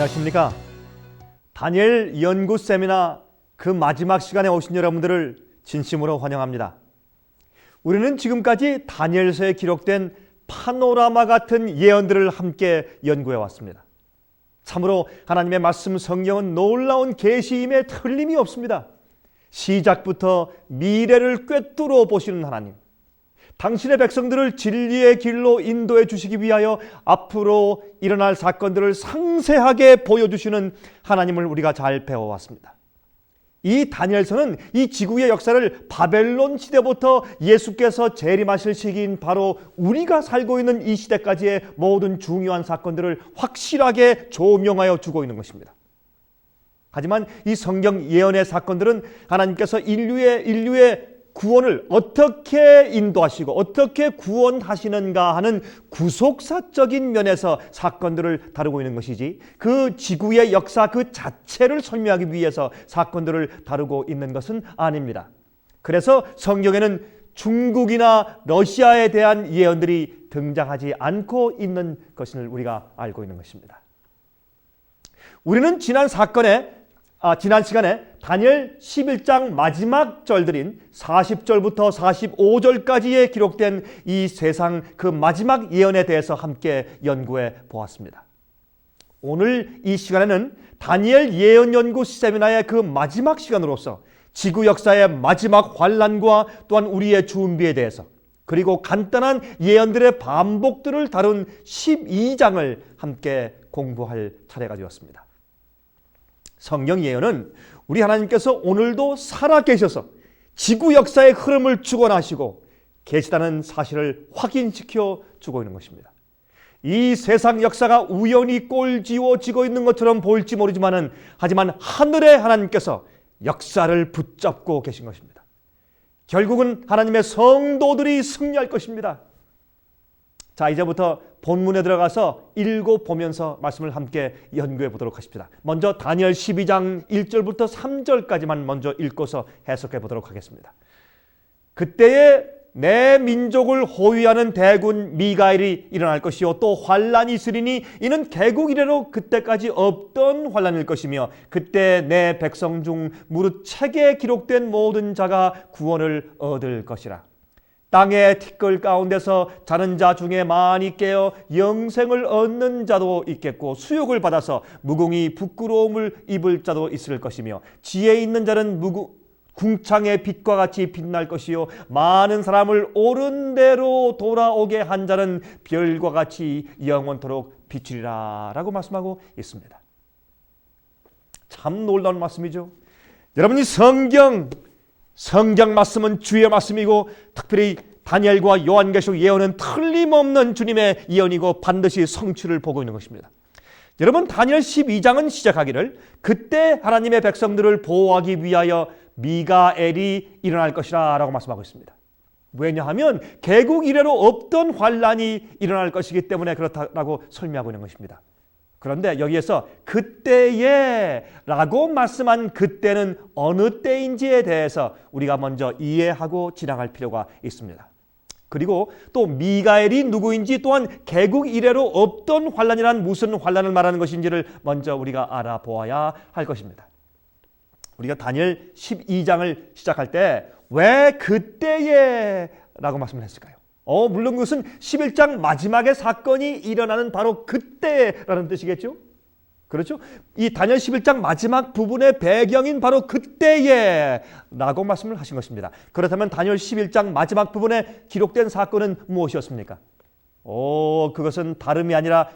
안녕하십니까? 다니엘 연구 세미나 그 마지막 시간에 오신 여러분들을 진심으로 환영합니다. 우리는 지금까지 다니엘서에 기록된 파노라마 같은 예언들을 함께 연구해 왔습니다. 참으로 하나님의 말씀 성경은 놀라운 계시임에 틀림이 없습니다. 시작부터 미래를 꿰뚫어 보시는 하나님, 당신의 백성들을 진리의 길로 인도해 주시기 위하여 앞으로 일어날 사건들을 상세하게 보여주시는 하나님을 우리가 잘 배워왔습니다. 이 다니엘서는 이 지구의 역사를 바벨론 시대부터 예수께서 재림하실 시기인 바로 우리가 살고 있는 이 시대까지의 모든 중요한 사건들을 확실하게 조명하여 주고 있는 것입니다. 하지만 이 성경 예언의 사건들은 하나님께서 인류의 구원을 어떻게 인도하시고 어떻게 구원하시는가 하는 구속사적인 면에서 사건들을 다루고 있는 것이지, 그 지구의 역사 그 자체를 설명하기 위해서 사건들을 다루고 있는 것은 아닙니다. 그래서 성경에는 중국이나 러시아에 대한 예언들이 등장하지 않고 있는 것을 우리가 알고 있는 것입니다. 우리는 지난 시간에 다니엘 11장 마지막 절들인 40절부터 45절까지에 기록된 이 세상 그 마지막 예언에 대해서 함께 연구해 보았습니다. 오늘 이 시간에는 다니엘 예언 연구 세미나의 그 마지막 시간으로서 지구 역사의 마지막 환란과 또한 우리의 준비에 대해서, 그리고 간단한 예언들의 반복들을 다룬 12장을 함께 공부할 차례가 되었습니다. 성경 예언은 우리 하나님께서 오늘도 살아계셔서 지구 역사의 흐름을 주관하시고 계시다는 사실을 확인시켜 주고 있는 것입니다. 이 세상 역사가 우연히 꼴지워지고 있는 것처럼 보일지 모르지만 하지만 하늘의 하나님께서 역사를 붙잡고 계신 것입니다. 결국은 하나님의 성도들이 승리할 것입니다. 자, 이제부터 본문에 들어가서 읽어보면서 말씀을 함께 연구해 보도록 하십시다. 먼저 다니엘 12장 1절부터 3절까지만 먼저 읽고서 해석해 보도록 하겠습니다. 그때에 내 민족을 호위하는 대군 미가엘이 일어날 것이요 또 환란이 있으리니 이는 개국 이래로 그때까지 없던 환란일 것이며 그때 내 백성 중 무릇 책에 기록된 모든 자가 구원을 얻을 것이라. 땅의 티끌 가운데서 자는 자 중에 많이 깨어 영생을 얻는 자도 있겠고 수욕을 받아서 무궁히 부끄러움을 입을 자도 있을 것이며 지혜 있는 자는 궁창의 빛과 같이 빛날 것이요 많은 사람을 옳은 대로 돌아오게 한 자는 별과 같이 영원토록 비추리라 라고 말씀하고 있습니다. 참 놀라운 말씀이죠. 여러분이 성경 말씀은 주의 말씀이고 특별히 다니엘과 요한계시록 예언은 틀림없는 주님의 예언이고 반드시 성취를 보고 있는 것입니다. 여러분, 다니엘 12장은 시작하기를 그때 하나님의 백성들을 보호하기 위하여 미가엘이 일어날 것이라 라고 말씀하고 있습니다. 왜냐하면 개국 이래로 없던 환란이 일어날 것이기 때문에 그렇다라고 설명하고 있는 것입니다. 그런데 여기에서 그때에 라고 말씀한 그때는 어느 때인지에 대해서 우리가 먼저 이해하고 지나갈 필요가 있습니다. 그리고 또 미가엘이 누구인지 또한 개국 이래로 없던 환란이란 무슨 환란을 말하는 것인지를 먼저 우리가 알아보아야 할 것입니다. 우리가 다니엘 12장을 시작할 때 왜 그때에 라고 말씀을 했을까요? 물론 그것은 11장 마지막에 사건이 일어나는 바로 그때라는 뜻이겠죠? 그렇죠? 이 다니엘 11장 마지막 부분의 배경인 바로 그때에 라고 말씀을 하신 것입니다. 그렇다면 다니엘 11장 마지막 부분에 기록된 사건은 무엇이었습니까? 그것은 다름이 아니라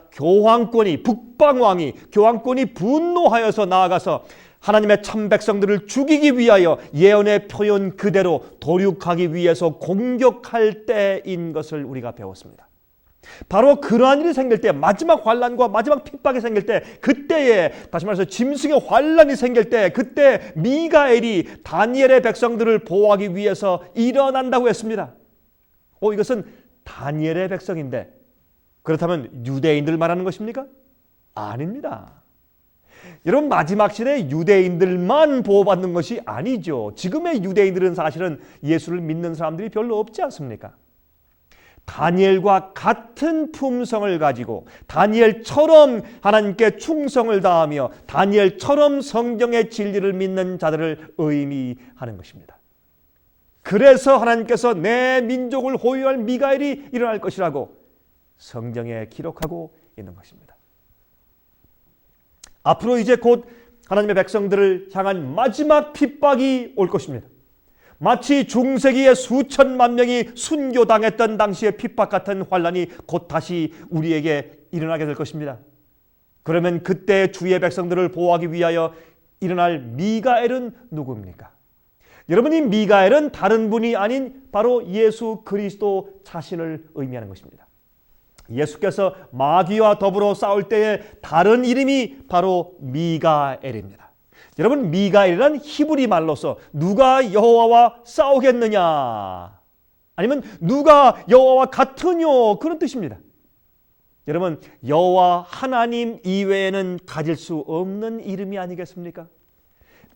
북방왕이 교황권이 분노하여서 나아가서 하나님의 참 백성들을 죽이기 위하여 예언의 표현 그대로 도륙하기 위해서 공격할 때인 것을 우리가 배웠습니다. 바로 그러한 일이 생길 때, 마지막 환란과 마지막 핍박이 생길 때, 그때에 다시 말해서 짐승의 환란이 생길 때 그때 미가엘이 다니엘의 백성들을 보호하기 위해서 일어난다고 했습니다. 이것은 다니엘의 백성인데 그렇다면 유대인들 말하는 것입니까? 아닙니다. 여러분, 마지막 시대에 유대인들만 보호받는 것이 아니죠. 지금의 유대인들은 사실은 예수를 믿는 사람들이 별로 없지 않습니까? 다니엘과 같은 품성을 가지고 다니엘처럼 하나님께 충성을 다하며 다니엘처럼 성경의 진리를 믿는 자들을 의미하는 것입니다. 그래서 하나님께서 내 민족을 호위할 미가엘이 일어날 것이라고 성경에 기록하고 있는 것입니다. 앞으로 이제 곧 하나님의 백성들을 향한 마지막 핍박이 올 것입니다. 마치 중세기에 수천만 명이 순교당했던 당시의 핍박 같은 환란이 곧 다시 우리에게 일어나게 될 것입니다. 그러면 그때 주의 백성들을 보호하기 위하여 일어날 미가엘은 누구입니까? 여러분, 이 미가엘은 다른 분이 아닌 바로 예수 그리스도 자신을 의미하는 것입니다. 예수께서 마귀와 더불어 싸울 때의 다른 이름이 바로 미가엘입니다. 여러분, 미가엘이란 히브리 말로서 누가 여호와와 싸우겠느냐, 아니면 누가 여호와와 같으뇨, 그런 뜻입니다. 여러분, 여호와 하나님 이외에는 가질 수 없는 이름이 아니겠습니까?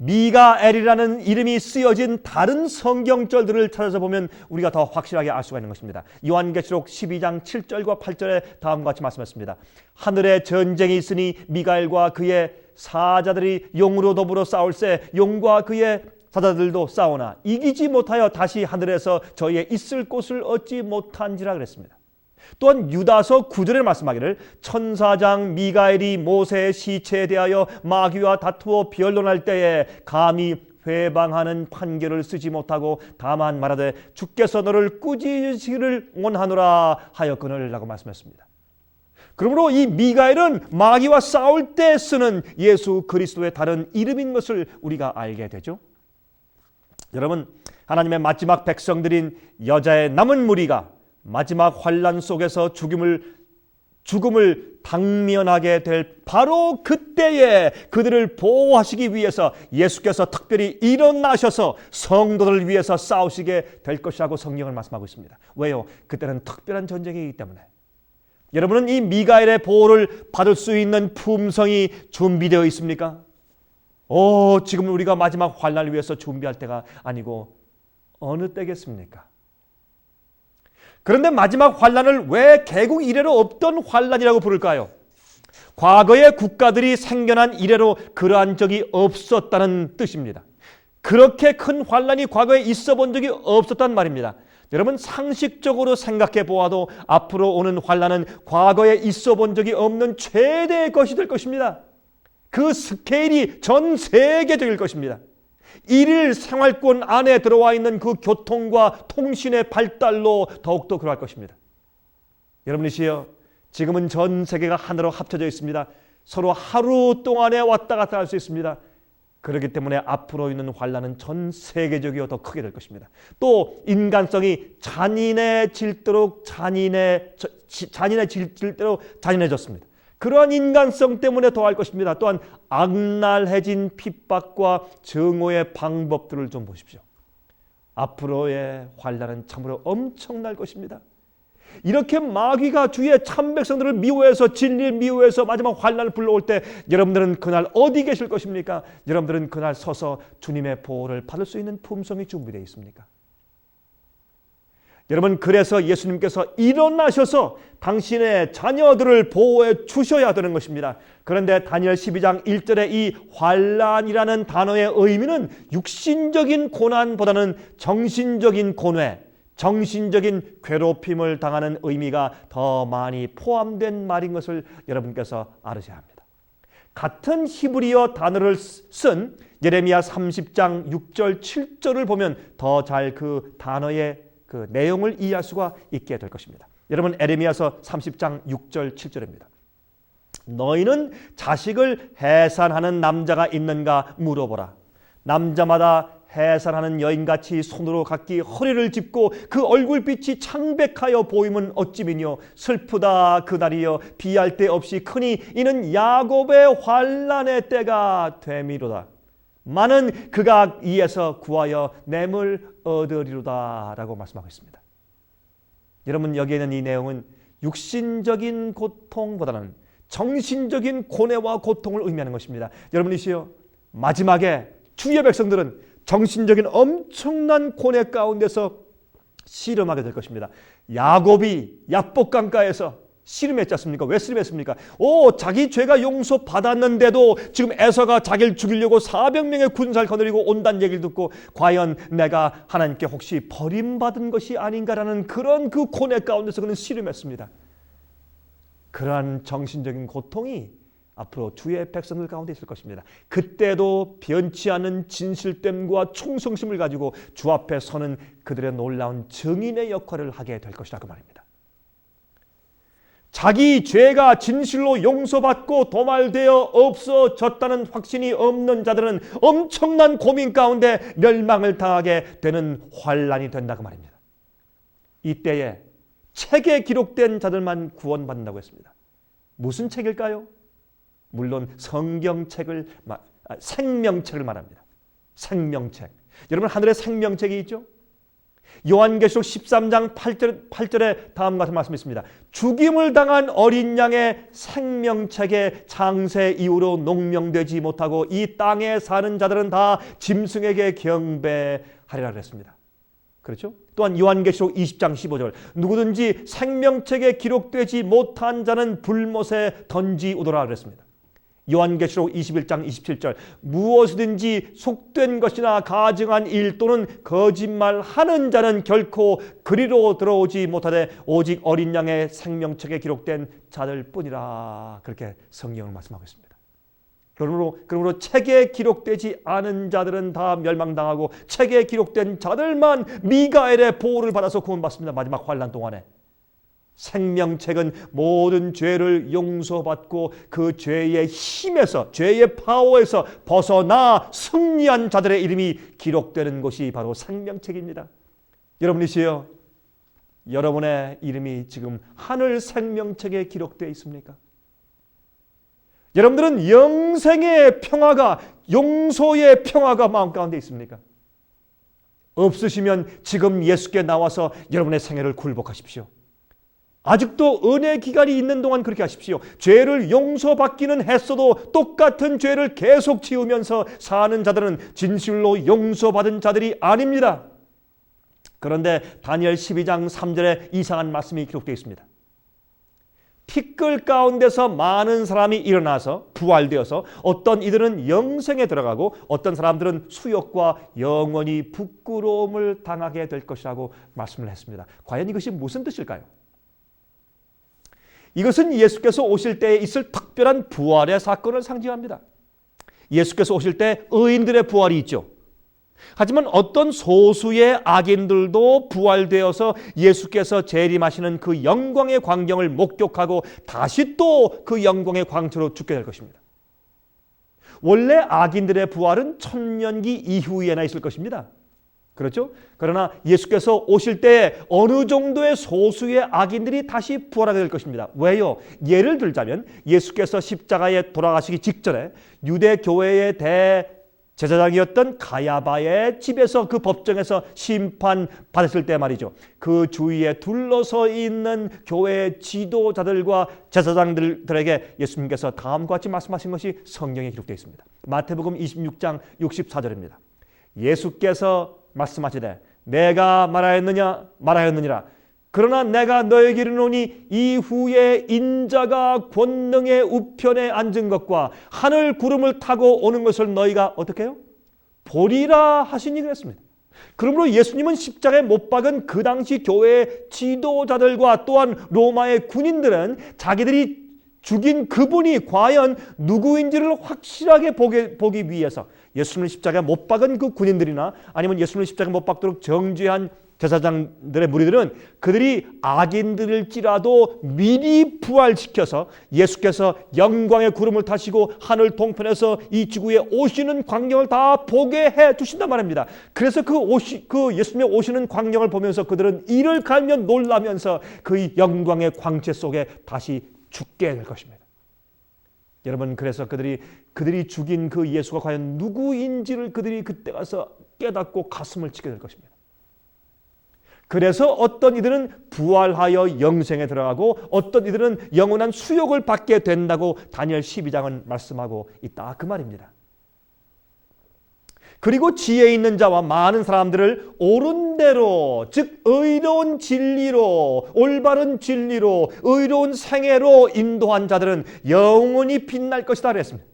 미가엘이라는 이름이 쓰여진 다른 성경절들을 찾아서 보면 우리가 더 확실하게 알 수가 있는 것입니다. 요한계시록 12장 7절과 8절에 다음과 같이 말씀했습니다. 하늘에 전쟁이 있으니 미가엘과 그의 사자들이 용으로 더불어 싸울세 용과 그의 사자들도 싸우나 이기지 못하여 다시 하늘에서 저희의 있을 곳을 얻지 못한지라 그랬습니다. 또한 유다서 9절에 말씀하기를 천사장 미가엘이 모세의 시체에 대하여 마귀와 다투어 변론할 때에 감히 회방하는 판결을 쓰지 못하고 다만 말하되 주께서 너를 꾸짖으시기를 원하노라 하였거늘 라고 말씀했습니다. 그러므로 이 미가엘은 마귀와 싸울 때 쓰는 예수 그리스도의 다른 이름인 것을 우리가 알게 되죠. 여러분, 하나님의 마지막 백성들인 여자의 남은 무리가 마지막 환란 속에서 죽음을 당면하게 될 바로 그때에 그들을 보호하시기 위해서 예수께서 특별히 일어나셔서 성도들을 위해서 싸우시게 될 것이라고 성경을 말씀하고 있습니다. 왜요? 그때는 특별한 전쟁이기 때문에. 여러분은 이 미가엘의 보호를 받을 수 있는 품성이 준비되어 있습니까? 지금 우리가 마지막 환란을 위해서 준비할 때가 아니고 어느 때겠습니까? 그런데 마지막 환란을 왜 개국 이래로 없던 환란이라고 부를까요? 과거의 국가들이 생겨난 이래로 그러한 적이 없었다는 뜻입니다. 그렇게 큰 환란이 과거에 있어 본 적이 없었단 말입니다. 여러분, 상식적으로 생각해 보아도 앞으로 오는 환란은 과거에 있어 본 적이 없는 최대의 것이 될 것입니다. 그 스케일이 전 세계적일 것입니다. 일일 생활권 안에 들어와 있는 그 교통과 통신의 발달로 더욱더 그러할 것입니다. 여러분이시여, 지금은 전 세계가 하나로 합쳐져 있습니다. 서로 하루 동안에 왔다 갔다 할 수 있습니다. 그렇기 때문에 앞으로 있는 환란은 전 세계적이어 더 크게 될 것입니다. 또 인간성이 잔인해질 대로 잔인해졌습니다. 그러한 인간성 때문에 더할 것입니다. 또한 악랄해진 핍박과 증오의 방법들을 좀 보십시오. 앞으로의 환란은 참으로 엄청날 것입니다. 이렇게 마귀가 주의 참 백성들을 미워해서 진리를 미워해서 마지막 환란을 불러올 때 여러분들은 그날 어디 계실 것입니까? 여러분들은 그날 서서 주님의 보호를 받을 수 있는 품성이 준비되어 있습니까? 여러분, 그래서 예수님께서 일어나셔서 당신의 자녀들을 보호해 주셔야 되는 것입니다. 그런데 다니엘 12장 1절의 이 환란이라는 단어의 의미는 육신적인 고난보다는 정신적인 고뇌, 정신적인 괴롭힘을 당하는 의미가 더 많이 포함된 말인 것을 여러분께서 알으셔야 합니다. 같은 히브리어 단어를 쓴 예레미야 30장 6절 7절을 보면 더 잘 그 단어의 그 내용을 이해할 수가 있게 될 것입니다. 여러분, 예레미야서 30장 6절 7절입니다. 너희는 자식을 해산하는 남자가 있는가 물어보라. 남자마다 해산하는 여인같이 손으로 각기 허리를 짚고 그 얼굴빛이 창백하여 보임은 어찌미뇨. 슬프다 그날이여 비할 데 없이 크니 이는 야곱의 환난의 때가 됨이로다. 많은 그가 이에서 구하여 냄을 얻으리로다 라고 말씀하고 있습니다. 여러분, 여기에 있는 이 내용은 육신적인 고통보다는 정신적인 고뇌와 고통을 의미하는 것입니다. 여러분이시여, 마지막에 주의 백성들은 정신적인 엄청난 고뇌 가운데서 씨름하게 될 것입니다. 야곱이 야복강가에서 씨름했지 않습니까? 왜 씨름했습니까? 자기 죄가 용서받았는데도 지금 에서가 자기를 죽이려고 400명의 군사를 거느리고 온다는 얘기를 듣고 과연 내가 하나님께 혹시 버림받은 것이 아닌가라는 그런 그 고뇌 가운데서 그는 씨름했습니다. 그러한 정신적인 고통이 앞으로 주의 백성들 가운데 있을 것입니다. 그때도 변치 않은 진실됨과 충성심을 가지고 주 앞에 서는 그들의 놀라운 증인의 역할을 하게 될 것이라고 말입니다. 자기 죄가 진실로 용서받고 도말되어 없어졌다는 확신이 없는 자들은 엄청난 고민 가운데 멸망을 당하게 되는 환난이 된다고 말입니다. 이때에 책에 기록된 자들만 구원받는다고 했습니다. 무슨 책일까요? 물론 생명책을 말합니다. 생명책. 여러분, 하늘에 생명책이 있죠? 요한계시록 13장 8절에 다음과 같은 말씀이 있습니다. 죽임을 당한 어린 양의 생명책에 장세 이후로 농명되지 못하고 이 땅에 사는 자들은 다 짐승에게 경배하리라 그랬습니다. 그렇죠? 또한 요한계시록 20장 15절 누구든지 생명책에 기록되지 못한 자는 불못에 던지우도라 그랬습니다. 요한계시록 21장 27절 무엇이든지 속된 것이나 가증한 일 또는 거짓말하는 자는 결코 그리로 들어오지 못하되 오직 어린 양의 생명책에 기록된 자들 뿐이라 그렇게 성경을 말씀하고 있습니다. 그러므로 책에 기록되지 않은 자들은 다 멸망당하고 책에 기록된 자들만 미가엘의 보호를 받아서 구원받습니다. 마지막 환난 동안에. 생명책은 모든 죄를 용서받고 그 죄의 힘에서 죄의 파워에서 벗어나 승리한 자들의 이름이 기록되는 곳이 바로 생명책입니다. 여러분이시여, 여러분의 이름이 지금 하늘 생명책에 기록되어 있습니까? 여러분들은 영생의 평화가, 용서의 평화가 마음 가운데 있습니까? 없으시면 지금 예수께 나와서 여러분의 생애를 굴복하십시오. 아직도 은혜 기간이 있는 동안 그렇게 하십시오. 죄를 용서받기는 했어도 똑같은 죄를 계속 지으면서 사는 자들은 진실로 용서받은 자들이 아닙니다. 그런데 다니엘 12장 3절에 이상한 말씀이 기록되어 있습니다. 티끌 가운데서 많은 사람이 일어나서 부활되어서 어떤 이들은 영생에 들어가고 어떤 사람들은 수욕과 영원히 부끄러움을 당하게 될 것이라고 말씀을 했습니다. 과연 이것이 무슨 뜻일까요? 이것은 예수께서 오실 때에 있을 특별한 부활의 사건을 상징합니다. 예수께서 오실 때 의인들의 부활이 있죠. 하지만 어떤 소수의 악인들도 부활되어서 예수께서 재림하시는 그 영광의 광경을 목격하고 다시 또 그 영광의 광채로 죽게 될 것입니다. 원래 악인들의 부활은 천년기 이후에나 있을 것입니다. 그렇죠? 그러나 예수께서 오실 때 어느 정도의 소수의 악인들이 다시 부활하게 될 것입니다. 왜요? 예를 들자면 예수께서 십자가에 돌아가시기 직전에 유대 교회의 대제사장이었던 가야바의 집에서 그 법정에서 심판받았을 때 말이죠. 그 주위에 둘러서 있는 교회 지도자들과 제사장들에게 예수님께서 다음과 같이 말씀하신 것이 성경에 기록되어 있습니다. 마태복음 26장 64절입니다. 예수께서 말씀하시되 내가 말하였느니라. 그러나 내가 너에게 이르노니 이후에 인자가 권능의 우편에 앉은 것과 하늘 구름을 타고 오는 것을 너희가 어떻게 해요? 보리라 하시니 그랬습니다. 그러므로 예수님은 십자가에 못 박은 그 당시 교회의 지도자들과 또한 로마의 군인들은 자기들이 죽인 그분이 과연 누구인지를 확실하게 보기 위해서 예수님을 십자가에 못 박은 그 군인들이나 아니면 예수님을 십자가에 못 박도록 정죄한 제사장들의 무리들은 그들이 악인들일지라도 미리 부활시켜서 예수께서 영광의 구름을 타시고 하늘 동편에서 이 지구에 오시는 광경을 다 보게 해 주신단 말입니다. 그래서 그 예수님의 오시는 광경을 보면서 그들은 이를 갈며 놀라면서 그 영광의 광채 속에 다시 죽게 될 것입니다. 여러분, 그래서 그들이 죽인 그 예수가 과연 누구인지를 그들이 그때 가서 깨닫고 가슴을 치게 될 것입니다. 그래서 어떤 이들은 부활하여 영생에 들어가고 어떤 이들은 영원한 수욕을 받게 된다고 다니엘 12장은 말씀하고 있다 그 말입니다. 그리고 지혜 있는 자와 많은 사람들을 옳은 대로, 즉 의로운 진리로, 올바른 진리로, 의로운 생애로 인도한 자들은 영원히 빛날 것이다 그랬습니다.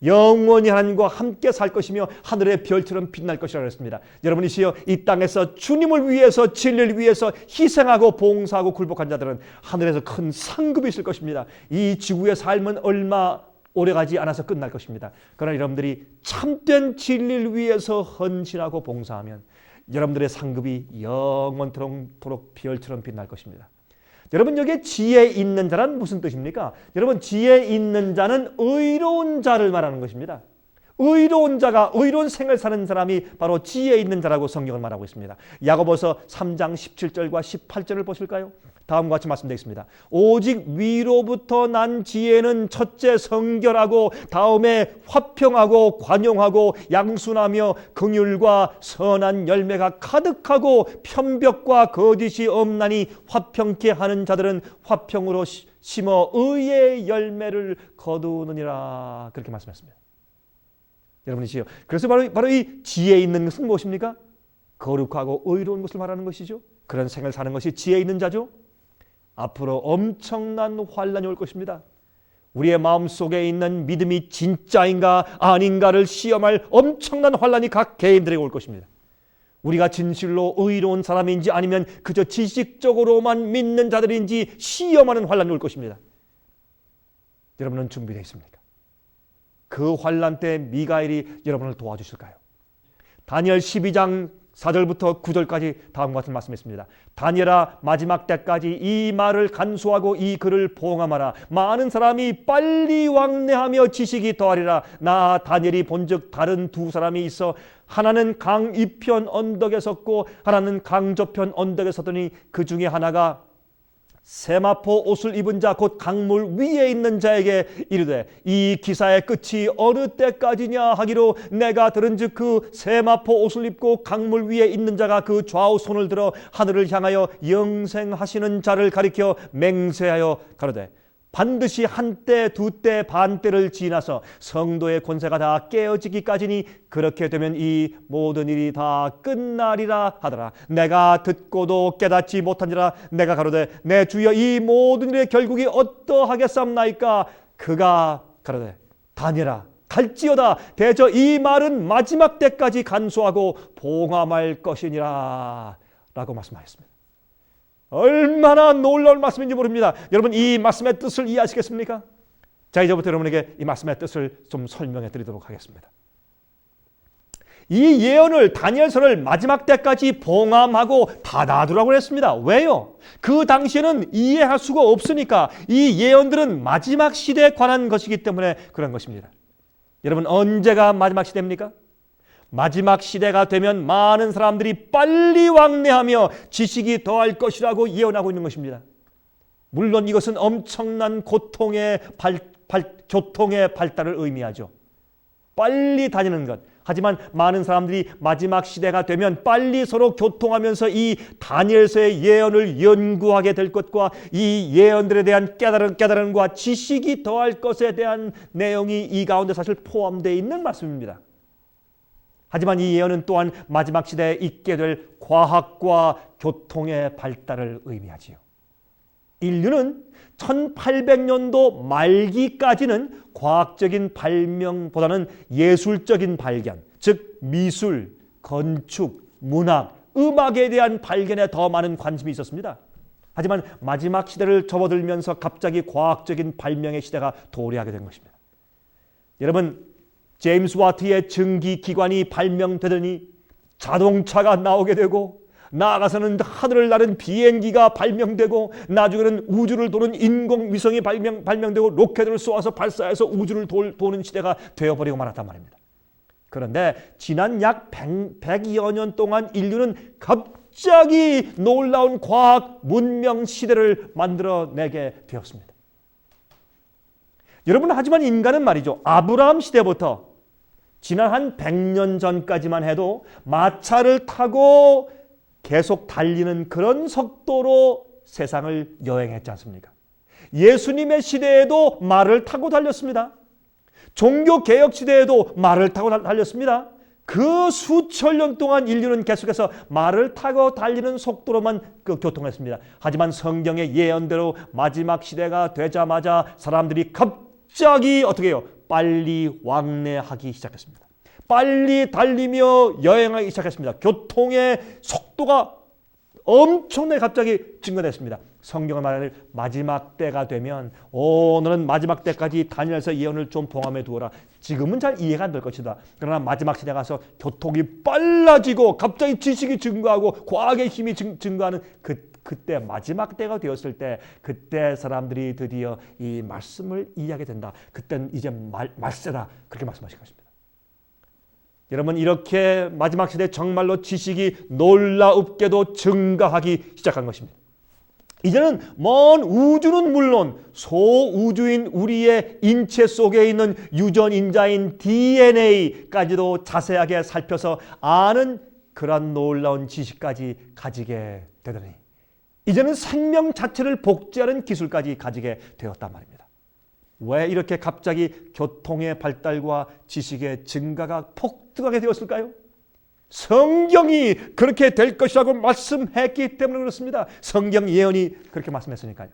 영원히 하나님과 함께 살 것이며 하늘의 별처럼 빛날 것이라 그랬습니다. 여러분이시여, 이 땅에서 주님을 위해서, 진리를 위해서 희생하고 봉사하고 굴복한 자들은 하늘에서 큰 상급이 있을 것입니다. 이 지구의 삶은 얼마 오래가지 않아서 끝날 것입니다. 그러나 여러분들이 참된 진리를 위해서 헌신하고 봉사하면 여러분들의 상급이 영원토록 별처럼 빛날 것입니다. 여러분, 여기에 지혜 있는 자란 무슨 뜻입니까? 여러분, 지혜 있는 자는 의로운 자를 말하는 것입니다. 의로운 자가, 의로운 생을 사는 사람이 바로 지혜 있는 자라고 성경을 말하고 있습니다. 야고보서 3장 17절과 18절을 보실까요? 다음과 같이 말씀드리겠습니다. 오직 위로부터 난 지혜는 첫째 성결하고, 다음에 화평하고 관용하고 양순하며 긍휼과 선한 열매가 가득하고 편벽과 거짓이 없나니 화평케 하는 자들은 화평으로 심어 의의 열매를 거두느니라. 그렇게 말씀했습니다. 여러분이시요, 그래서 바로 이 지혜 있는 것은 무엇입니까? 거룩하고 의로운 것을 말하는 것이죠. 그런 생을 사는 것이 지혜 있는 자죠. 앞으로 엄청난 환란이 올 것입니다. 우리의 마음속에 있는 믿음이 진짜인가 아닌가를 시험할 엄청난 환란이 각 개인들에게 올 것입니다. 우리가 진실로 의로운 사람인지 아니면 그저 지식적으로만 믿는 자들인지 시험하는 환란이 올 것입니다. 여러분은 준비되어 있습니까? 그 환란 때 미가엘이 여러분을 도와주실까요? 다니엘 12장 4절부터 9절까지 다음과 같은 말씀했습니다. 다니엘아, 마지막 때까지 이 말을 간수하고 이 글을 봉함하라. 많은 사람이 빨리 왕래하며 지식이 더하리라. 나 다니엘이 본즉 다른 두 사람이 있어 하나는 강 이편 언덕에 섰고 하나는 강 저편 언덕에 섰더니 그 중에 하나가 세마포 옷을 입은 자 곧 강물 위에 있는 자에게 이르되 이 기사의 끝이 어느 때까지냐 하기로 내가 들은즉 그 세마포 옷을 입고 강물 위에 있는 자가 그 좌우 손을 들어 하늘을 향하여 영생하시는 자를 가리켜 맹세하여 가로되 반드시 한때 두때 반때를 지나서 성도의 권세가 다 깨어지기까지니 그렇게 되면 이 모든 일이 다 끝나리라 하더라. 내가 듣고도 깨닫지 못한지라. 내가 가로되 내 주여 이 모든 일의 결국이 어떠하겠사옵나이까? 그가 가로되 다니엘아 갈지어다. 대저 이 말은 마지막 때까지 간수하고 봉함할 것이니라 라고 말씀하셨습니다. 얼마나 놀라운 말씀인지 모릅니다. 여러분, 이 말씀의 뜻을 이해하시겠습니까? 자, 이제부터 여러분에게 이 말씀의 뜻을 좀 설명해 드리도록 하겠습니다. 이 예언을, 다니엘서를 마지막 때까지 봉함하고 닫아두라고 했습니다. 왜요? 그 당시에는 이해할 수가 없으니까. 이 예언들은 마지막 시대에 관한 것이기 때문에 그런 것입니다. 여러분, 언제가 마지막 시대입니까? 마지막 시대가 되면 많은 사람들이 빨리 왕래하며 지식이 더할 것이라고 예언하고 있는 것입니다. 물론 이것은 엄청난 고통의 교통의 발달을 의미하죠. 빨리 다니는 것. 하지만 많은 사람들이 마지막 시대가 되면 빨리 서로 교통하면서 이 다니엘서의 예언을 연구하게 될 것과 이 예언들에 대한 깨달음과 지식이 더할 것에 대한 내용이 이 가운데 사실 포함되어 있는 말씀입니다. 하지만 이 예언은 또한 마지막 시대에 있게 될 과학과 교통의 발달을 의미하지요. 인류는 1800년도 말기까지는 과학적인 발명보다는 예술적인 발견, 즉 미술, 건축, 문학, 음악에 대한 발견에 더 많은 관심이 있었습니다. 하지만 마지막 시대를 접어들면서 갑자기 과학적인 발명의 시대가 도래하게 된 것입니다. 여러분, 제임스 와트의 증기기관이 발명되더니 자동차가 나오게 되고 나아가서는 하늘을 나는 비행기가 발명되고 나중에는 우주를 도는 인공위성이 발명되고 로켓을 쏘아서 발사해서 우주를 도는 시대가 되어버리고 말았단 말입니다. 그런데 지난 약 100여 년 동안 인류는 갑자기 놀라운 과학 문명 시대를 만들어내게 되었습니다. 여러분, 하지만 인간은 말이죠, 아브라함 시대부터 지난 한 100년 전까지만 해도 마차를 타고 계속 달리는 그런 속도로 세상을 여행했지 않습니까? 예수님의 시대에도 말을 타고 달렸습니다. 종교개혁 시대에도 말을 타고 달렸습니다. 그 수천 년 동안 인류는 계속해서 말을 타고 달리는 속도로만 교통했습니다. 하지만 성경의 예언대로 마지막 시대가 되자마자 사람들이 갑자기 어떻게 해요? 빨리 왕래하기 시작했습니다. 빨리 달리며 여행하기 시작했습니다. 교통의 속도가 엄청나게 갑자기 증가됐습니다. 성경을 말하는 마지막 때가 되면 너는 마지막 때까지 다니엘서 예언을 좀 봉함해 두어라. 지금은 잘 이해가 안 될 것이다. 그러나 마지막 시대 가서 교통이 빨라지고 갑자기 지식이 증가하고 과학의 힘이 증가하는 그때 마지막 때가 되었을 때 그때 사람들이 드디어 이 말씀을 이해하게 된다. 그때는 이제 말세다. 그렇게 말씀하신 것입니다. 여러분, 이렇게 마지막 시대 정말로 지식이 놀랍게도 증가하기 시작한 것입니다. 이제는 먼 우주는 물론 소우주인 우리의 인체 속에 있는 유전인자인 DNA까지도 자세하게 살펴서 아는 그런 놀라운 지식까지 가지게 되더니 이제는 생명 자체를 복제하는 기술까지 가지게 되었단 말입니다. 왜 이렇게 갑자기 교통의 발달과 지식의 증가가 폭등하게 되었을까요? 성경이 그렇게 될 것이라고 말씀했기 때문에 그렇습니다. 성경 예언이 그렇게 말씀했으니까요.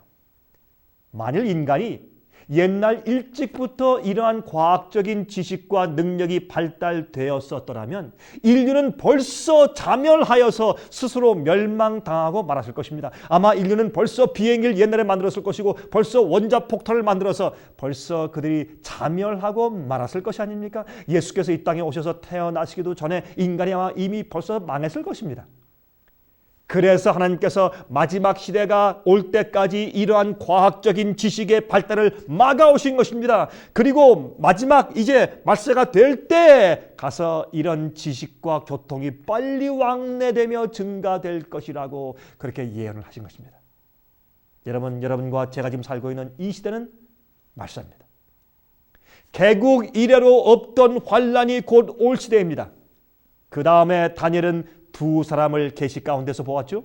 만일 인간이 옛날 일찍부터 이러한 과학적인 지식과 능력이 발달되었었더라면 인류는 벌써 자멸하여서 스스로 멸망당하고 말았을 것입니다. 아마 인류는 벌써 비행기를 옛날에 만들었을 것이고 벌써 원자폭탄을 만들어서 벌써 그들이 자멸하고 말았을 것이 아닙니까? 예수께서 이 땅에 오셔서 태어나시기도 전에 인간이 아마 이미 벌써 망했을 것입니다. 그래서 하나님께서 마지막 시대가 올 때까지 이러한 과학적인 지식의 발달을 막아오신 것입니다. 그리고 마지막 이제 말세가 될 때 가서 이런 지식과 교통이 빨리 왕래되며 증가될 것이라고 그렇게 예언을 하신 것입니다. 여러분과 제가 지금 살고 있는 이 시대는 말세입니다. 개국 이래로 없던 환란이 곧 올 시대입니다. 그 다음에 다니엘은 두 사람을 계시 가운데서 보았죠.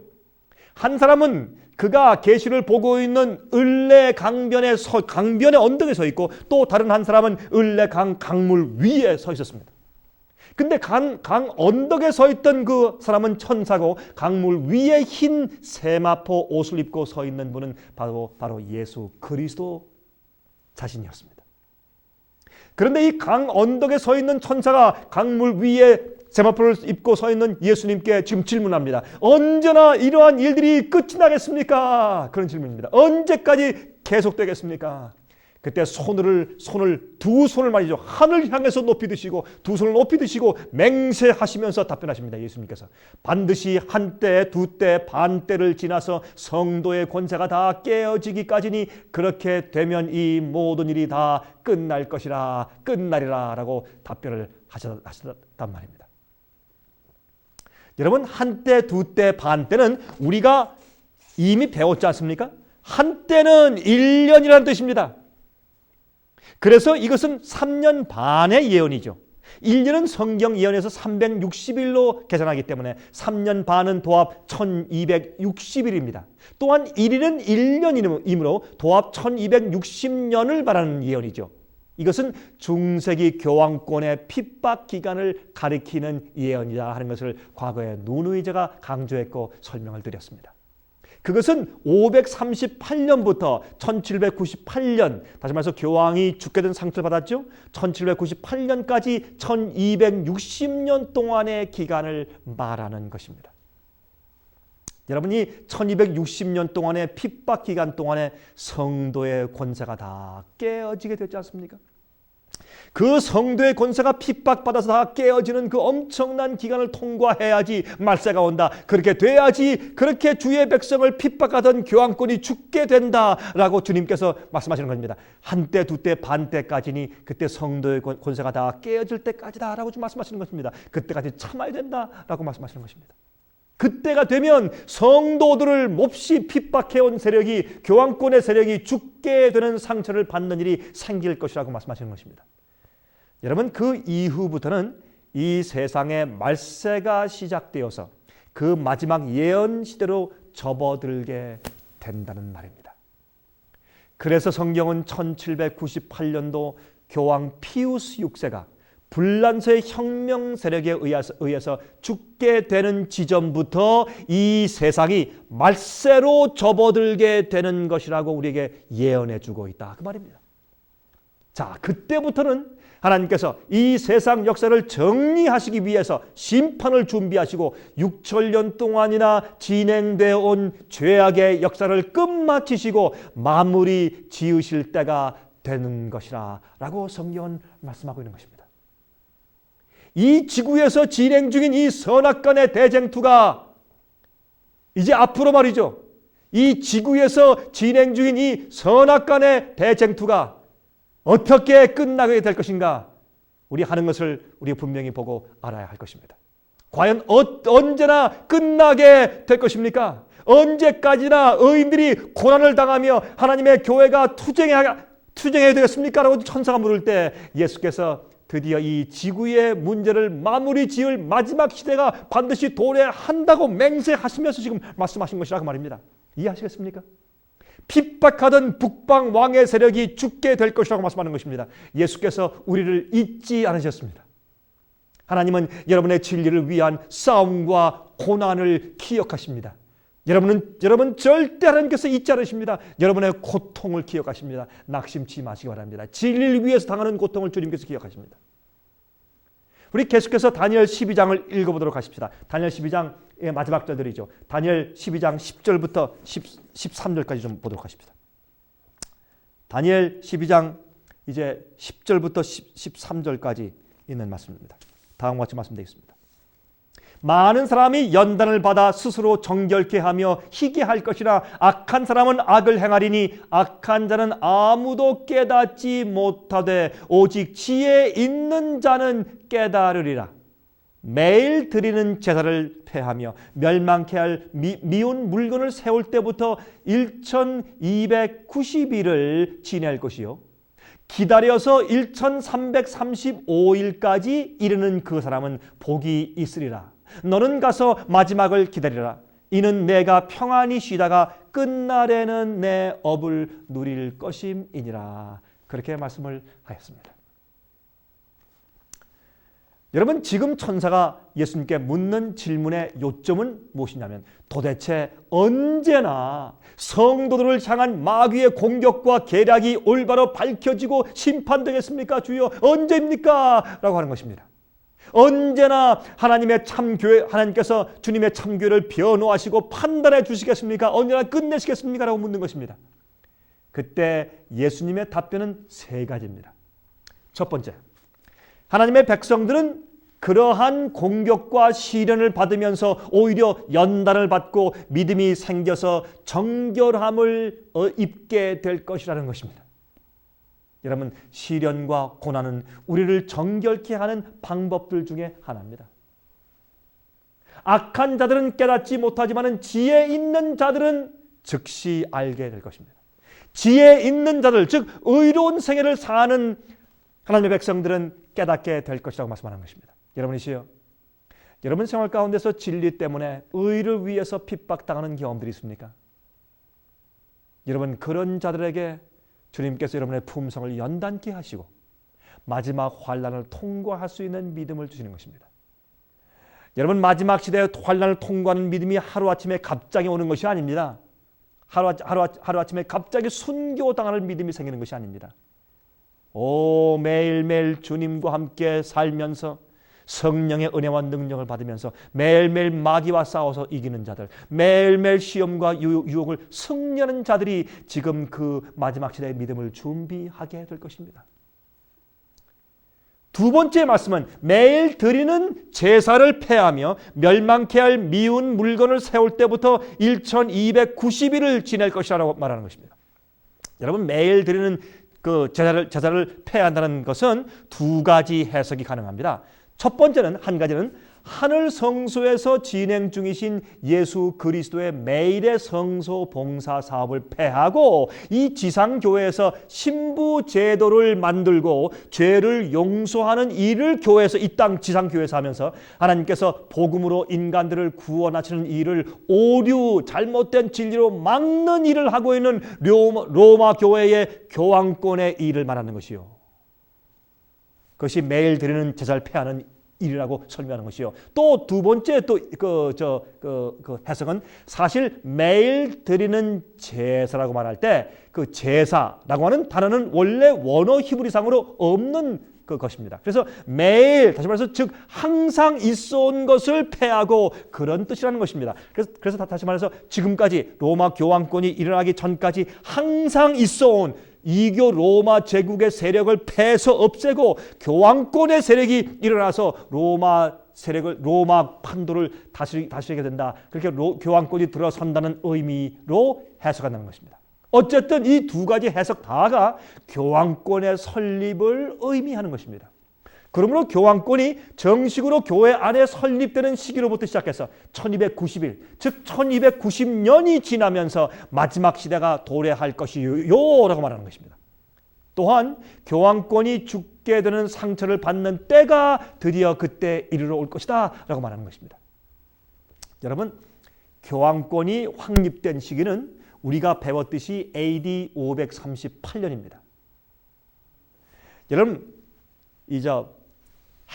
한 사람은 그가 계시를 보고 있는 을레 강변의 언덕에 서 있고 또 다른 한 사람은 을레 강물 위에 서 있었습니다. 근데 강 언덕에 서 있던 그 사람은 천사고 강물 위에 흰 세마포 옷을 입고 서 있는 분은 바로 예수 그리스도 자신이었습니다. 그런데 이 강 언덕에 서 있는 천사가 강물 위에 세마포를 입고 서 있는 예수님께 지금 질문합니다. 언제나 이러한 일들이 끝이 나겠습니까? 그런 질문입니다. 언제까지 계속되겠습니까? 그때 두 손을 마시죠. 하늘 향해서 높이 드시고 두 손을 높이 드시고 맹세하시면서 답변하십니다. 예수님께서 반드시 한때, 두때, 반때를 지나서 성도의 권세가 다 깨어지기까지니 그렇게 되면 이 모든 일이 다 끝날 것이라 끝나리라 라고 답변을 하셨단 말입니다. 여러분, 한때, 두때, 반때는 우리가 이미 배웠지 않습니까? 한때는 1년이라는 뜻입니다. 그래서 이것은 3년 반의 예언이죠. 1년은 성경 예언에서 360일로 계산하기 때문에 3년 반은 도합 1260일입니다. 또한 1일은 1년이므로 도합 1260년을 말하는 예언이죠. 이것은 중세기 교황권의 핍박 기간을 가리키는 예언이다 하는 것을 과거에 누누이 제가 강조했고 설명을 드렸습니다. 그것은 538년부터 1798년, 다시 말해서 교황이 죽게 된 상처를 받았죠. 1798년까지 1260년 동안의 기간을 말하는 것입니다. 여러분이 1260년 동안의 핍박 기간 동안에 성도의 권세가 다 깨어지게 되지 않습니까? 그 성도의 권세가 핍박받아서 다 깨어지는 그 엄청난 기간을 통과해야지 말세가 온다. 그렇게 돼야지 그렇게 주의 백성을 핍박하던 교황권이 죽게 된다라고 주님께서 말씀하시는 겁니다. 한때, 두때, 반때까지니 그때 성도의 권세가 다 깨어질 때까지다라고 좀 말씀하시는 것입니다. 그때까지 참아야 된다라고 말씀하시는 것입니다. 그때가 되면 성도들을 몹시 핍박해온 세력이 교황권의 세력이 죽게 되는 상처를 받는 일이 생길 것이라고 말씀하시는 것입니다. 여러분, 그 이후부터는 이 세상의 말세가 시작되어서 그 마지막 예언 시대로 접어들게 된다는 말입니다. 그래서 성경은 1798년도 교황 피우스 6세가 불란서의 혁명 세력에 의해서 죽게 되는 지점부터 이 세상이 말세로 접어들게 되는 것이라고 우리에게 예언해 주고 있다. 그 말입니다. 자, 그때부터는 하나님께서 이 세상 역사를 정리하시기 위해서 심판을 준비하시고 6천년 동안이나 진행되어 온 죄악의 역사를 끝마치시고 마무리 지으실 때가 되는 것이라 라고 성경은 말씀하고 있는 것입니다. 이 지구에서 진행 중인 이 선악간의 대쟁투가 이제 앞으로 말이죠. 이 지구에서 진행 중인 이 선악간의 대쟁투가 어떻게 끝나게 될 것인가? 우리 하는 것을 우리 분명히 보고 알아야 할 것입니다. 과연 언제나 끝나게 될 것입니까? 언제까지나 의인들이 고난을 당하며 하나님의 교회가 투쟁해야 되겠습니까? 라고 천사가 물을 때 예수께서 드디어 이 지구의 문제를 마무리 지을 마지막 시대가 반드시 도래한다고 맹세하시면서 지금 말씀하신 것이라 그 말입니다. 이해하시겠습니까? 핍박하던 북방 왕의 세력이 죽게 될 것이라고 말씀하는 것입니다. 예수께서 우리를 잊지 않으셨습니다. 하나님은 여러분의 진리를 위한 싸움과 고난을 기억하십니다. 여러분 절대 하나님께서 잊지 않으십니다. 여러분의 고통을 기억하십니다. 낙심치 마시기 바랍니다. 진리를 위해서 당하는 고통을 주님께서 기억하십니다. 우리 계속해서 다니엘 12장을 읽어보도록 하십시다. 다니엘 12장의 마지막 절들이죠. 다니엘 12장 10절부터 13절까지 좀 보도록 하십시다. 다니엘 12장 이제 10절부터 13절까지 있는 말씀입니다. 다음과 같이 말씀드리겠습니다. 많은 사람이 연단을 받아 스스로 정결케 하며 희게 할 것이라 악한 사람은 악을 행하리니 악한 자는 아무도 깨닫지 못하되 오직 지혜 있는 자는 깨달으리라. 매일 드리는 제사를 폐하며 멸망케 할 미운 물건을 세울 때부터 1290일을 지낼 것이요 기다려서 1335일까지 이르는 그 사람은 복이 있으리라. 너는 가서 마지막을 기다리라. 이는 내가 평안히 쉬다가 끝날에는 내 업을 누릴 것임이니라. 그렇게 말씀을 하였습니다. 여러분, 지금 천사가 예수님께 묻는 질문의 요점은 무엇이냐면 도대체 언제나 성도들을 향한 마귀의 공격과 계략이 올바로 밝혀지고 심판되겠습니까? 주여, 언제입니까? 라고 하는 것입니다. 언제나 하나님의 참교회, 하나님께서 주님의 참교회를 변호하시고 판단해 주시겠습니까? 언제나 끝내시겠습니까? 라고 묻는 것입니다. 그때 예수님의 답변은 세 가지입니다. 첫 번째, 하나님의 백성들은 그러한 공격과 시련을 받으면서 오히려 연단을 받고 믿음이 생겨서 정결함을 입게 될 것이라는 것입니다. 여러분, 시련과 고난은 우리를 정결케 하는 방법들 중에 하나입니다. 악한 자들은 깨닫지 못하지만 지혜 있는 자들은 즉시 알게 될 것입니다. 지혜 있는 자들, 즉 의로운 생애를 사는 하나님의 백성들은 깨닫게 될 것이라고 말씀하는 것입니다. 여러분이시여, 여러분 생활 가운데서 진리 때문에 의를 위해서 핍박당하는 경험들이 있습니까? 여러분, 그런 자들에게 주님께서 여러분의 품성을 연단케 하시고 마지막 환난을 통과할 수 있는 믿음을 주시는 것입니다. 여러분, 마지막 시대의 환난을 통과하는 믿음이 하루아침에 갑자기 오는 것이 아닙니다. 하루아침에 갑자기 순교당하는 믿음이 생기는 것이 아닙니다. 매일매일 주님과 함께 살면서 성령의 은혜와 능력을 받으면서 매일매일 마귀와 싸워서 이기는 자들, 매일매일 시험과 유혹을 승리하는 자들이 지금 그 마지막 시대의 믿음을 준비하게 될 것입니다. 두 번째 말씀은 매일 드리는 제사를 폐하며 멸망케 할 미운 물건을 세울 때부터 1290일을 지낼 것이라고 말하는 것입니다. 여러분, 매일 드리는 그 제사를 폐한다는 것은 두 가지 해석이 가능합니다. 첫 번째는, 한 가지는 하늘 성소에서 진행 중이신 예수 그리스도의 매일의 성소 봉사 사업을 폐하고 이 지상교회에서 신부 제도를 만들고 죄를 용서하는 일을 교회에서, 이 땅 지상교회에서 하면서 하나님께서 복음으로 인간들을 구원하시는 일을 오류, 잘못된 진리로 막는 일을 하고 있는 로마 교회의 교황권의 일을 말하는 것이요. 그것이 매일 드리는 제사를 폐하는 일이라고 설명하는 것이요. 또 두 번째 그 해석은 사실 매일 드리는 제사라고 말할 때 그 제사라고 하는 단어는 원래 원어 히브리상으로 없는 것입니다. 그래서 매일, 다시 말해서 즉 항상 있어온 것을 폐하고 그런 뜻이라는 것입니다. 그래서 다시 말해서 지금까지 로마 교황권이 일어나기 전까지 항상 있어온 이교 로마 제국의 세력을 패서 없애고 교황권의 세력이 일어나서 로마 판도를 다스리게 된다. 그렇게 교황권이 들어선다는 의미로 해석한다는 것입니다. 어쨌든 이 두 가지 해석 다가 교황권의 설립을 의미하는 것입니다. 그러므로 교황권이 정식으로 교회 안에 설립되는 시기로부터 시작해서 1290일, 즉 1290년이 지나면서 마지막 시대가 도래할 것이요 라고 말하는 것입니다. 또한 교황권이 죽게 되는 상처를 받는 때가 드디어 그때 이르러 올 것이다 라고 말하는 것입니다. 여러분, 교황권이 확립된 시기는 우리가 배웠듯이 AD 538년입니다. 여러분,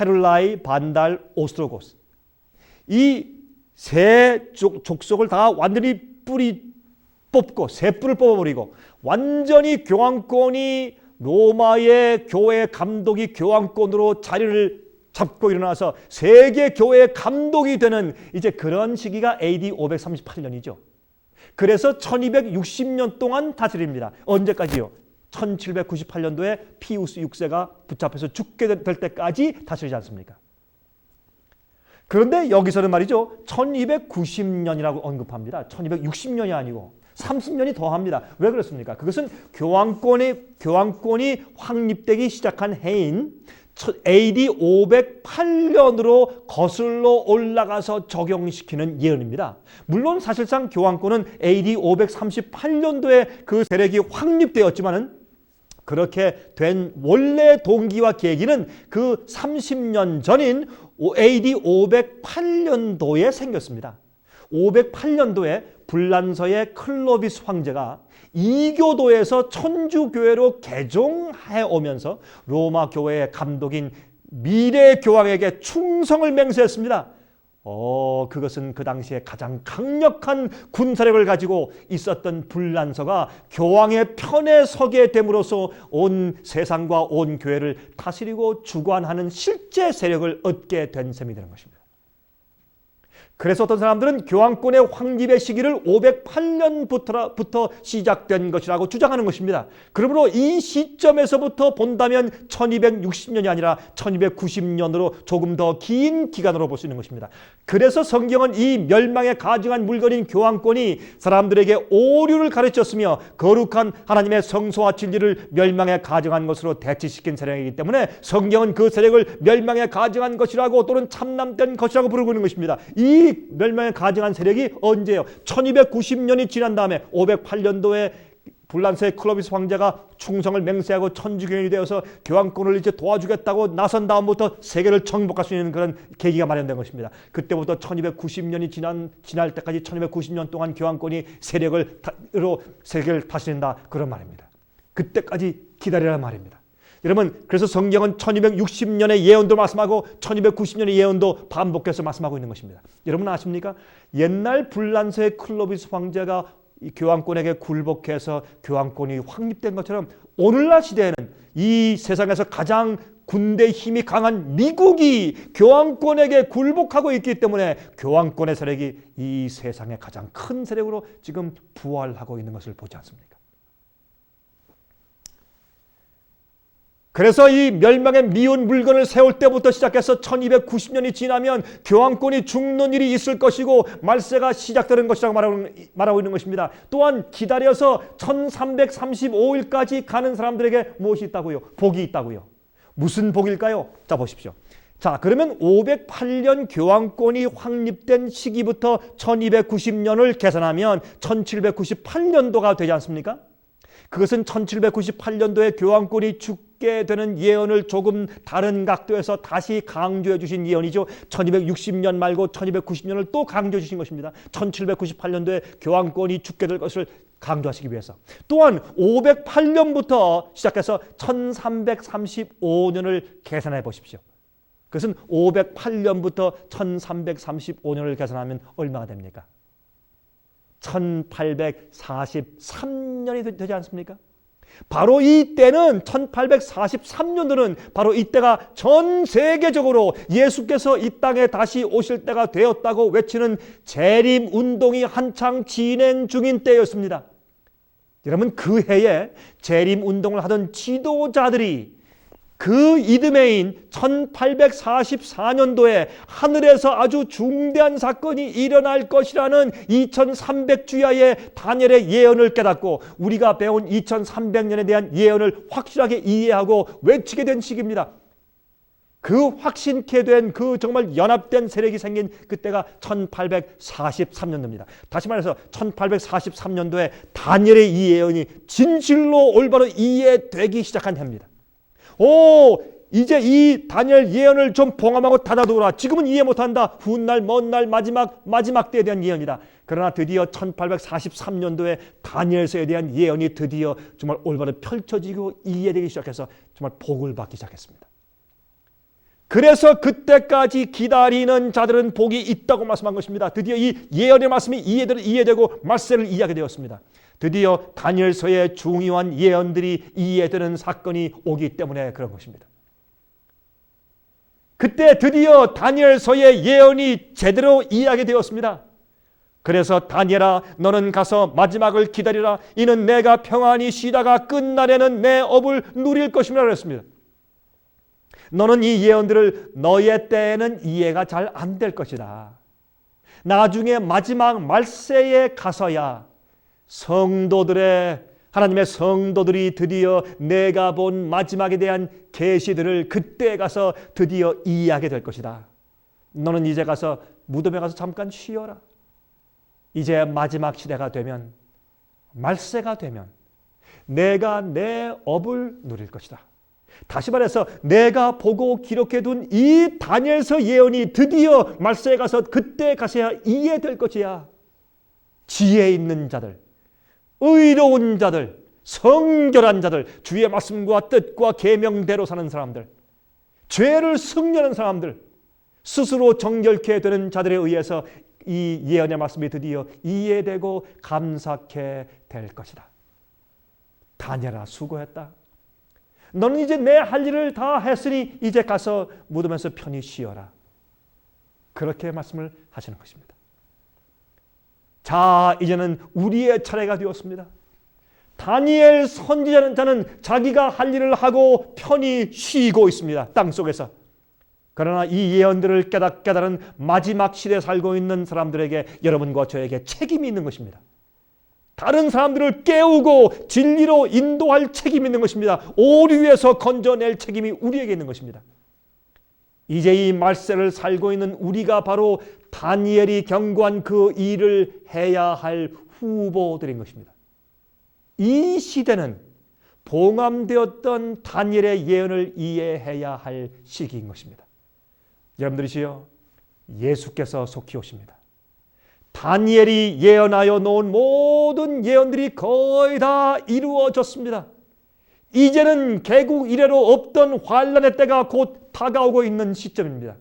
헤룰라이, 반달, 오스트로고스 이 세 족속을 다 완전히 새 뿔을 뽑아버리고 완전히 교황권이 로마의 교회 감독이 교황권으로 자리를 잡고 일어나서 세계 교회의 감독이 되는 이제 그런 시기가 AD 538년이죠. 그래서 1260년 동안 다스립니다. 언제까지요? 1798년도에 피우스 6세가 붙잡혀서 죽게 될 때까지 다스리지 않습니까? 그런데 여기서는 말이죠. 1290년이라고 언급합니다. 1260년이 아니고 30년이 더합니다. 왜 그렇습니까? 그것은 교황권이 확립되기 시작한 해인 AD 508년으로 거슬러 올라가서 적용시키는 예언입니다. 물론 사실상 교황권은 AD 538년도에 그 세력이 확립되었지만은 그렇게 된 원래 동기와 계기는 그 30년 전인 AD 508년도에 생겼습니다. 508년도에 불란서의 클로비스 황제가 이교도에서 천주교회로 개종해 오면서 로마 교회의 감독인 미래 교황에게 충성을 맹세했습니다. 그것은 그 당시에 가장 강력한 군사력을 가지고 있었던 불란서가 교황의 편에 서게 됨으로써 온 세상과 온 교회를 다스리고 주관하는 실제 세력을 얻게 된 셈이 되는 것입니다. 그래서 어떤 사람들은 교황권의 확립의 시기를 508년부터 시작된 것이라고 주장하는 것입니다. 그러므로 이 시점에서부터 본다면 1260년이 아니라 1290년으로 조금 더 긴 기간으로 볼 수 있는 것입니다. 그래서 성경은 이 멸망에 가증한 물건인 교황권이 사람들에게 오류를 가르쳤으며 거룩한 하나님의 성소와 진리를 멸망에 가증한 것으로 대치시킨 세력이기 때문에 성경은 그 세력을 멸망에 가증한 것이라고 또는 참남된 것이라고 부르고 있는 것입니다. 이 멸망에 가증한 세력이 언제예요? 1290년이 지난 다음에 508년도에 불란서의 클로비스 황제가 충성을 맹세하고 천주교인이 되어서 교황권을 이제 도와주겠다고 나선 다음부터 세계를 정복할 수 있는 그런 계기가 마련된 것입니다. 그때부터 1290년이 지날 때까지 1290년 동안 교황권이 세력을 세계를 다스린다 그런 말입니다. 그때까지 기다리라는 말입니다. 여러분, 그래서 성경은 1260년의 예언도 말씀하고 1290년의 예언도 반복해서 말씀하고 있는 것입니다. 여러분 아십니까? 옛날 불란서의 클로비스 황제가 이 교황권에게 굴복해서 교황권이 확립된 것처럼 오늘날 시대에는 이 세상에서 가장 군대 힘이 강한 미국이 교황권에게 굴복하고 있기 때문에 교황권의 세력이 이 세상의 가장 큰 세력으로 지금 부활하고 있는 것을 보지 않습니까? 그래서 이 멸망의 미운 물건을 세울 때부터 시작해서 1290년이 지나면 교황권이 죽는 일이 있을 것이고 말세가 시작되는 것이라고 말하고 있는 것입니다. 또한 기다려서 1335일까지 가는 사람들에게 무엇이 있다고요? 복이 있다고요. 무슨 복일까요? 자, 보십시오. 자, 그러면 508년 교황권이 확립된 시기부터 1290년을 계산하면 1798년도가 되지 않습니까? 그것은 1798년도에 교황권이 죽게 되는 예언을 조금 다른 각도에서 다시 강조해 주신 예언이죠. 1260년 말고 1290년을 또 강조해 주신 것입니다. 1798년도에 교황권이 죽게 될 것을 강조하시기 위해서. 또한 508년부터 시작해서 1335년을 계산해 보십시오. 그것은 508년부터 1335년을 계산하면 얼마가 됩니까? 1843년이 되지 않습니까? 바로 이때는 1843년도는 바로 이때가 전 세계적으로 예수께서 이 땅에 다시 오실 때가 되었다고 외치는 재림 운동이 한창 진행 중인 때였습니다. 여러분, 그 해에 재림 운동을 하던 지도자들이 그 이듬해인 1844년도에 하늘에서 아주 중대한 사건이 일어날 것이라는 2300주야의 다니엘의 예언을 깨닫고 우리가 배운 2300년에 대한 예언을 확실하게 이해하고 외치게 된 시기입니다. 그 확신케 된 그 정말 연합된 세력이 생긴 그때가 1843년도입니다. 다시 말해서 1843년도에 다니엘의 이 예언이 진실로 올바로 이해되기 시작한 해입니다. 이제 이 다니엘 예언을 좀 봉함하고 닫아두라. 지금은 이해 못한다. 훗날 먼 날 마지막 때에 대한 예언이다. 그러나 드디어 1843년도에 다니엘서에 대한 예언이 드디어 정말 올바로 펼쳐지고 이해되기 시작해서 정말 복을 받기 시작했습니다. 그래서 그때까지 기다리는 자들은 복이 있다고 말씀한 것입니다. 드디어 이 예언의 말씀이 이해되고 말세를 이해하게 되었습니다. 드디어 다니엘서의 중요한 예언들이 이해되는 사건이 오기 때문에 그런 것입니다. 그때 드디어 다니엘서의 예언이 제대로 이해하게 되었습니다. 그래서 다니엘아, 너는 가서 마지막을 기다리라. 이는 내가 평안히 쉬다가 끝날에는 내 업을 누릴 것이라 그랬습니다. 너는 이 예언들을 너의 때에는 이해가 잘 안 될 것이다. 나중에 마지막 말세에 가서야 하나님의 성도들이 드디어 내가 본 마지막에 대한 계시들을 그때 가서 드디어 이해하게 될 것이다. 너는 이제 가서 무덤에 가서 잠깐 쉬어라. 이제 마지막 시대가 되면, 말세가 되면 내가 내 업을 누릴 것이다. 다시 말해서 내가 보고 기록해둔 이 다니엘서 예언이 드디어 말세에 가서 그때 가서야 이해될 것이야. 지혜 있는 자들, 의로운 자들, 성결한 자들, 주의 말씀과 뜻과 계명대로 사는 사람들, 죄를 승리하는 사람들, 스스로 정결케 되는 자들에 의해서 이 예언의 말씀이 드디어 이해되고 감사케 될 것이다. 다니엘아, 수고했다. 너는 이제 내 할 일을 다 했으니 이제 가서 무덤에서 편히 쉬어라. 그렇게 말씀을 하시는 것입니다. 자, 이제는 우리의 차례가 되었습니다. 다니엘 선지자는 자기가 할 일을 하고 편히 쉬고 있습니다. 땅속에서. 그러나 이 예언들을 깨달은 마지막 시대에 살고 있는 사람들에게, 여러분과 저에게 책임이 있는 것입니다. 다른 사람들을 깨우고 진리로 인도할 책임이 있는 것입니다. 오류에서 건져낼 책임이 우리에게 있는 것입니다. 이제 이 말세를 살고 있는 우리가 바로 다니엘이 경고한 그 일을 해야 할 후보들인 것입니다. 이 시대는 봉함되었던 다니엘의 예언을 이해해야 할 시기인 것입니다. 여러분들이시여, 예수께서 속히 오십니다. 다니엘이 예언하여 놓은 모든 예언들이 거의 다 이루어졌습니다. 이제는 개국 이래로 없던 환란의 때가 곧 다가오고 있는 시점입니다.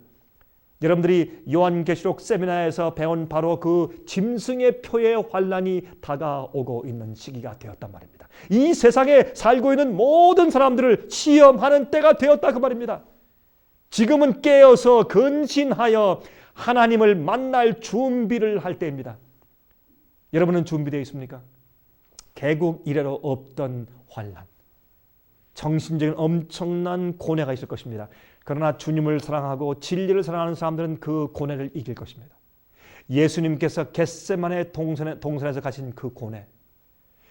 여러분들이 요한계시록 세미나에서 배운 바로 그 짐승의 표의 환란이 다가오고 있는 시기가 되었단 말입니다. 이 세상에 살고 있는 모든 사람들을 시험하는 때가 되었다 그 말입니다. 지금은 깨어서 근신하여 하나님을 만날 준비를 할 때입니다. 여러분은 준비되어 있습니까? 개국 이래로 없던 환란, 정신적인 엄청난 고뇌가 있을 것입니다. 그러나 주님을 사랑하고 진리를 사랑하는 사람들은 그 고뇌를 이길 것입니다. 예수님께서 겟세마네 동산에서 가신 그 고뇌,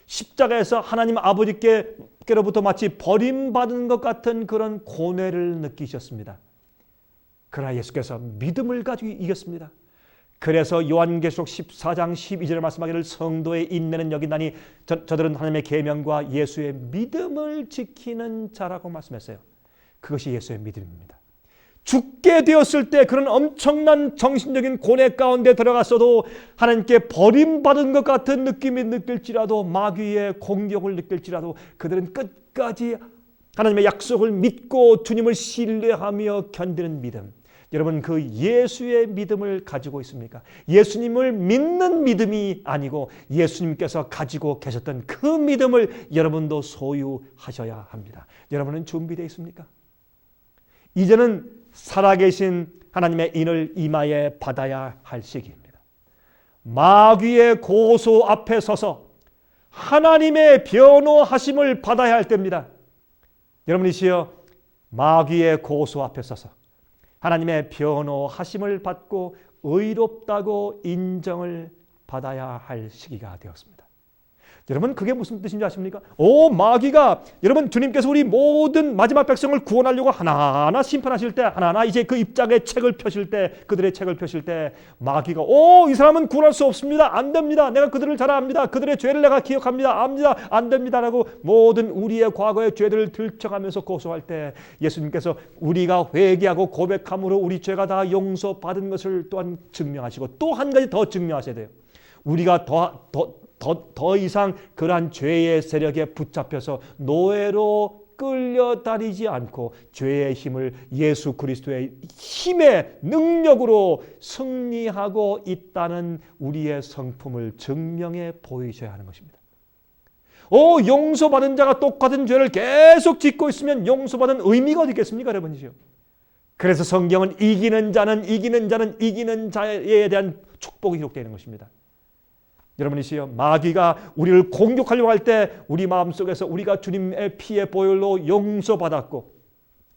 십자가에서 하나님 아버지께로부터 마치 버림받은 것 같은 그런 고뇌를 느끼셨습니다. 그러나 예수께서 믿음을 가지고 이겼습니다. 그래서 요한계시록 14장 12절에 말씀하기를 성도의 인내는 여긴다니 저들은 하나님의 계명과 예수의 믿음을 지키는 자라고 말씀했어요. 그것이 예수의 믿음입니다. 죽게 되었을 때 그런 엄청난 정신적인 고뇌 가운데 들어갔어도 하나님께 버림받은 것 같은 느낌이 느낄지라도 마귀의 공격을 느낄지라도 그들은 끝까지 하나님의 약속을 믿고 주님을 신뢰하며 견디는 믿음. 여러분 그 예수의 믿음을 가지고 있습니까? 예수님을 믿는 믿음이 아니고 예수님께서 가지고 계셨던 그 믿음을 여러분도 소유하셔야 합니다. 여러분은 준비되어 있습니까? 이제는 살아계신 하나님의 인을 이마에 받아야 할 시기입니다. 마귀의 고소 앞에 서서 하나님의 변호하심을 받아야 할 때입니다. 여러분이시여 마귀의 고소 앞에 서서 하나님의 변호하심을 받고 의롭다고 인정을 받아야 할 시기가 되었습니다. 여러분 그게 무슨 뜻인지 아십니까? 마귀가 여러분 주님께서 우리 모든 마지막 백성을 구원하려고 하나하나 심판하실 때 하나하나 이제 그 입장의 책을 펴실 때 그들의 책을 펴실 때 마귀가 이 사람은 구원할 수 없습니다. 안 됩니다. 내가 그들을 잘 압니다. 그들의 죄를 내가 기억합니다. 압니다. 안 됩니다라고 모든 우리의 과거의 죄들을 들춰가면서 고소할 때 예수님께서 우리가 회개하고 고백함으로 우리 죄가 다 용서받은 것을 또한 증명하시고 또 한 가지 더 증명하셔야 돼요. 우리가 더 이상 그러한 죄의 세력에 붙잡혀서 노예로 끌려다니지 않고 죄의 힘을 예수 그리스도의 힘의 능력으로 승리하고 있다는 우리의 성품을 증명해 보이셔야 하는 것입니다. 용서받은 자가 똑같은 죄를 계속 짓고 있으면 용서받은 의미가 어디 있겠습니까, 여러분이죠? 그래서 성경은 이기는 이기는 자에 대한 축복이 기록되어 있는 것입니다. 여러분이시여 마귀가 우리를 공격하려고 할 때 우리 마음속에서 우리가 주님의 피의 보혈로 용서받았고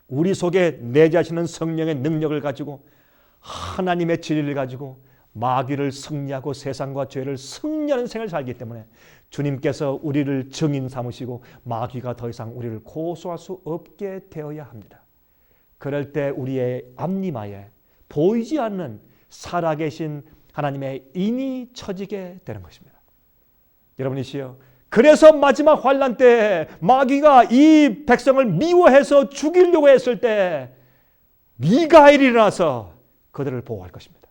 우리 속에 내재하시는 성령의 능력을 가지고 하나님의 진리를 가지고 마귀를 승리하고 세상과 죄를 승리하는 생을 살기 때문에 주님께서 우리를 증인 삼으시고 마귀가 더 이상 우리를 고소할 수 없게 되어야 합니다. 그럴 때 우리의 앞니마에 보이지 않는 살아계신 하나님의 인이 처지게 되는 것입니다. 여러분이시여 그래서 마지막 환난 때 마귀가 이 백성을 미워해서 죽이려고 했을 때 미가엘이 일어나서 그들을 보호할 것입니다.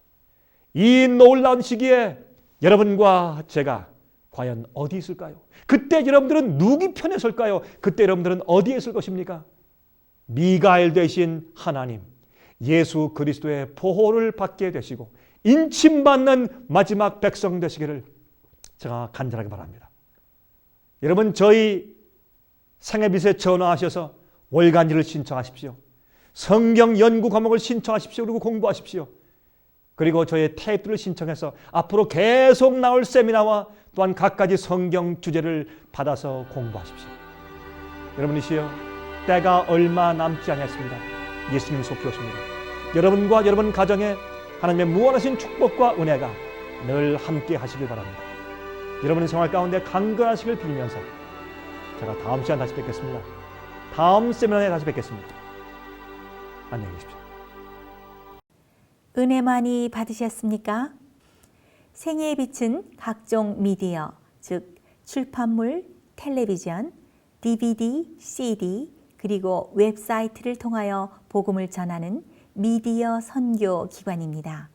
이 놀라운 시기에 여러분과 제가 과연 어디 있을까요? 그때 여러분들은 누구 편에 설까요? 그때 여러분들은 어디에 있을 것입니까? 미가엘 되신 하나님 예수 그리스도의 보호를 받게 되시고 인침받는 마지막 백성 되시기를 제가 간절하게 바랍니다. 여러분 저희 생애빛에 전화하셔서 월간지를 신청하십시오. 성경 연구 과목을 신청하십시오. 그리고 공부하십시오. 그리고 저의 테이프를 신청해서 앞으로 계속 나올 세미나와 또한 각가지 성경 주제를 받아서 공부하십시오. 여러분이시여 때가 얼마 남지 않았습니다. 예수님 속히 오십니다. 여러분과 여러분 가정에 하나님의 무한하신 축복과 은혜가 늘 함께 하시길 바랍니다. 여러분의 생활 가운데 강건하시길 빌면서 제가 다음 시간 다시 뵙겠습니다. 다음 세미나에 다시 뵙겠습니다. 안녕히 계십시오. 은혜 많이 받으셨습니까? 생애의 빛은 각종 미디어, 즉 출판물, 텔레비전, DVD, CD, 그리고 웹사이트를 통하여 복음을 전하는 미디어 선교 기관입니다.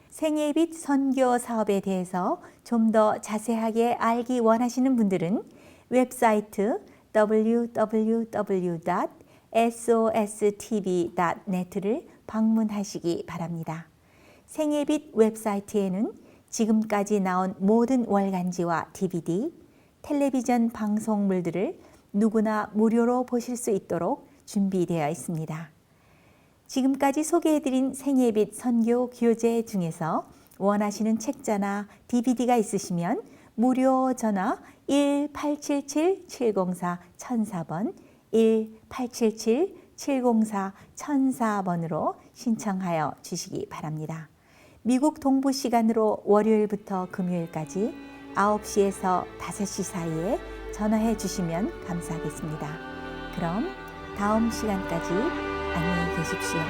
생애의 빛 선교 사업에 대해서 좀 더 자세하게 알기 원하시는 분들은 웹사이트 www.sostv.net를 방문하시기 바랍니다. 생애의 빛 웹사이트에는 지금까지 나온 모든 월간지와 DVD, 텔레비전 방송물들을 누구나 무료로 보실 수 있도록 준비되어 있습니다. 지금까지 소개해드린 생애의 빛 선교 교재 중에서 원하시는 책자나 DVD가 있으시면 무료 전화 1-877-704-1004번 1-877-704-1004번으로 신청하여 주시기 바랍니다. 미국 동부 시간으로 월요일부터 금요일까지 9시에서 5시 사이에 전화해 주시면 감사하겠습니다. 그럼 다음 시간까지 안녕히 계십시오.